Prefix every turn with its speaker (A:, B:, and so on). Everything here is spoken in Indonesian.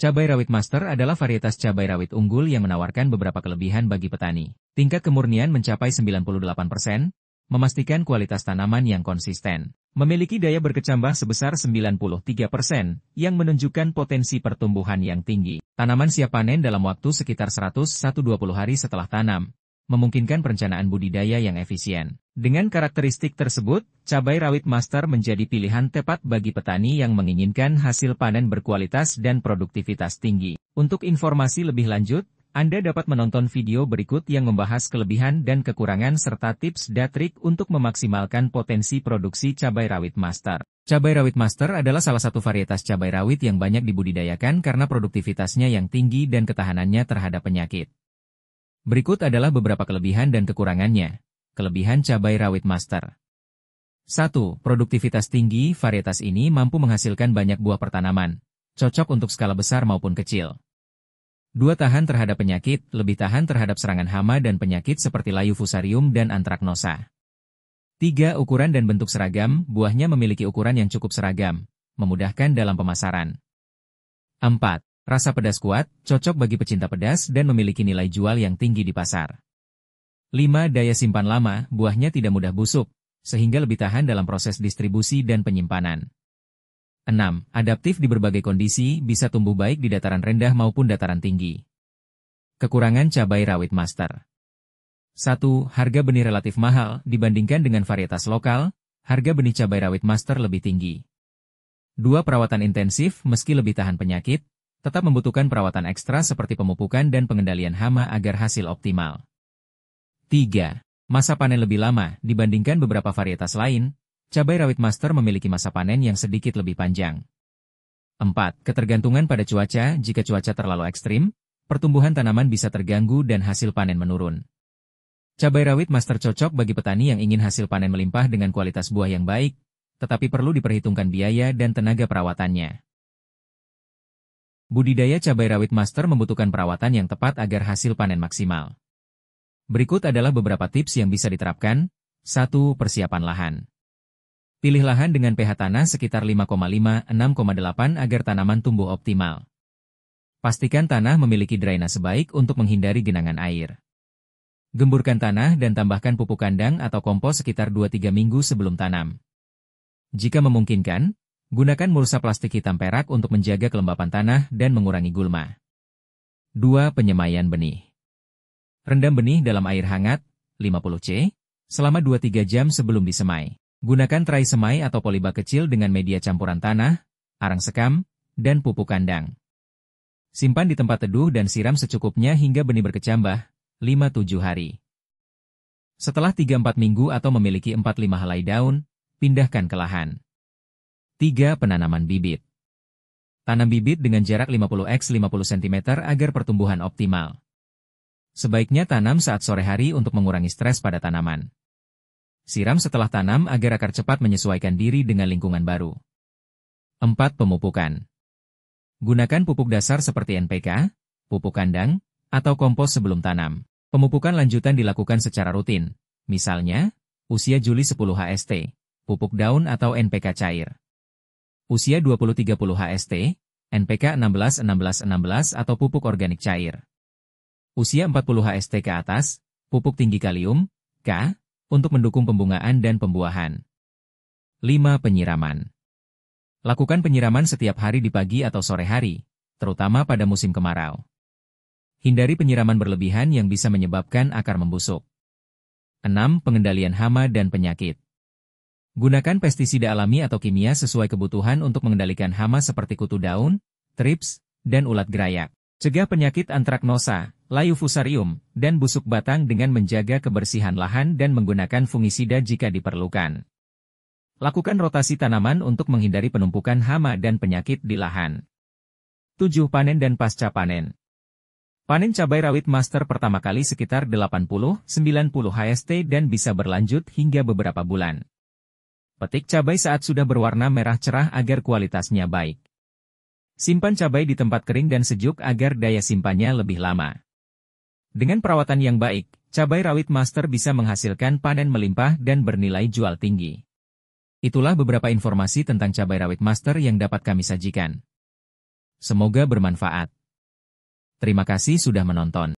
A: Cabai rawit master adalah varietas cabai rawit unggul yang menawarkan beberapa kelebihan bagi petani. Tingkat kemurnian mencapai 98%, memastikan kualitas tanaman yang konsisten. Memiliki daya berkecambah sebesar 93%, yang menunjukkan potensi pertumbuhan yang tinggi. Tanaman siap panen dalam waktu sekitar 100-120 hari setelah tanam, memungkinkan perencanaan budidaya yang efisien. Dengan karakteristik tersebut, cabai rawit master menjadi pilihan tepat bagi petani yang menginginkan hasil panen berkualitas dan produktivitas tinggi. Untuk informasi lebih lanjut, Anda dapat menonton video berikut yang membahas kelebihan dan kekurangan serta tips dan trik untuk memaksimalkan potensi produksi cabai rawit master. Cabai rawit master adalah salah satu varietas cabai rawit yang banyak dibudidayakan karena produktivitasnya yang tinggi dan ketahanannya terhadap penyakit. Berikut adalah beberapa kelebihan dan kekurangannya. Kelebihan cabai rawit master. 1. Produktivitas tinggi. Varietas ini mampu menghasilkan banyak buah per tanaman, cocok untuk skala besar maupun kecil. 2. Tahan terhadap penyakit, lebih tahan terhadap serangan hama dan penyakit seperti layu fusarium dan antraknosa. 3. Ukuran dan bentuk seragam. Buahnya memiliki ukuran yang cukup seragam, memudahkan dalam pemasaran. 4. Rasa pedas kuat, cocok bagi pecinta pedas dan memiliki nilai jual yang tinggi di pasar. 5. Daya simpan lama, buahnya tidak mudah busuk, sehingga lebih tahan dalam proses distribusi dan penyimpanan. 6. Adaptif di berbagai kondisi, bisa tumbuh baik di dataran rendah maupun dataran tinggi. Kekurangan cabai rawit master. 1. Harga benih relatif mahal, dibandingkan dengan varietas lokal, harga benih cabai rawit master lebih tinggi. 2. Perawatan intensif, meski lebih tahan penyakit, tetap membutuhkan perawatan ekstra seperti pemupukan dan pengendalian hama agar hasil optimal. 3. Masa panen lebih lama, dibandingkan beberapa varietas lain, cabai rawit master memiliki masa panen yang sedikit lebih panjang. 4. Ketergantungan pada cuaca. Jika cuaca terlalu ekstrim, pertumbuhan tanaman bisa terganggu dan hasil panen menurun. Cabai rawit master cocok bagi petani yang ingin hasil panen melimpah dengan kualitas buah yang baik, tetapi perlu diperhitungkan biaya dan tenaga perawatannya. Budidaya cabai rawit master membutuhkan perawatan yang tepat agar hasil panen maksimal. Berikut adalah beberapa tips yang bisa diterapkan. 1. Persiapan lahan. Pilih lahan dengan pH tanah sekitar 5,5-6,8 agar tanaman tumbuh optimal. Pastikan tanah memiliki drainase baik untuk menghindari genangan air. Gemburkan tanah dan tambahkan pupuk kandang atau kompos sekitar 2-3 minggu sebelum tanam. Jika memungkinkan, gunakan mulsa plastik hitam perak untuk menjaga kelembapan tanah dan mengurangi gulma. 2. Penyemaian benih. Rendam benih dalam air hangat, 50 C, selama 2-3 jam sebelum disemai. Gunakan tray semai atau polybag kecil dengan media campuran tanah, arang sekam, dan pupuk kandang. Simpan di tempat teduh dan siram secukupnya hingga benih berkecambah, 5-7 hari. Setelah 3-4 minggu atau memiliki 4-5 helai daun, pindahkan ke lahan. 3. Penanaman bibit. Tanam bibit dengan jarak 50x 50 cm agar pertumbuhan optimal. Sebaiknya tanam saat sore hari untuk mengurangi stres pada tanaman. Siram setelah tanam agar akar cepat menyesuaikan diri dengan lingkungan baru. 4. Pemupukan. Gunakan pupuk dasar seperti NPK, pupuk kandang, atau kompos sebelum tanam. Pemupukan lanjutan dilakukan secara rutin, misalnya, usia Juli 10 HST, pupuk daun atau NPK cair. Usia 20-30 HST, NPK 16-16-16 atau pupuk organik cair. Usia 40 HST ke atas, pupuk tinggi kalium, K, untuk mendukung pembungaan dan pembuahan. 5. Penyiraman. Lakukan penyiraman setiap hari di pagi atau sore hari, terutama pada musim kemarau. Hindari penyiraman berlebihan yang bisa menyebabkan akar membusuk. 6. Pengendalian hama dan penyakit. Gunakan pestisida alami atau kimia sesuai kebutuhan untuk mengendalikan hama seperti kutu daun, trips, dan ulat gerayak. Cegah penyakit antraknosa, layu fusarium, dan busuk batang dengan menjaga kebersihan lahan dan menggunakan fungisida jika diperlukan. Lakukan rotasi tanaman untuk menghindari penumpukan hama dan penyakit di lahan. 7. Panen dan pasca panen. Panen cabai rawit master pertama kali sekitar 80-90 HST dan bisa berlanjut hingga beberapa bulan. Petik cabai saat sudah berwarna merah cerah agar kualitasnya baik. Simpan cabai di tempat kering dan sejuk agar daya simpannya lebih lama. Dengan perawatan yang baik, cabai rawit master bisa menghasilkan panen melimpah dan bernilai jual tinggi. Itulah beberapa informasi tentang cabai rawit master yang dapat kami sajikan. Semoga bermanfaat. Terima kasih sudah menonton.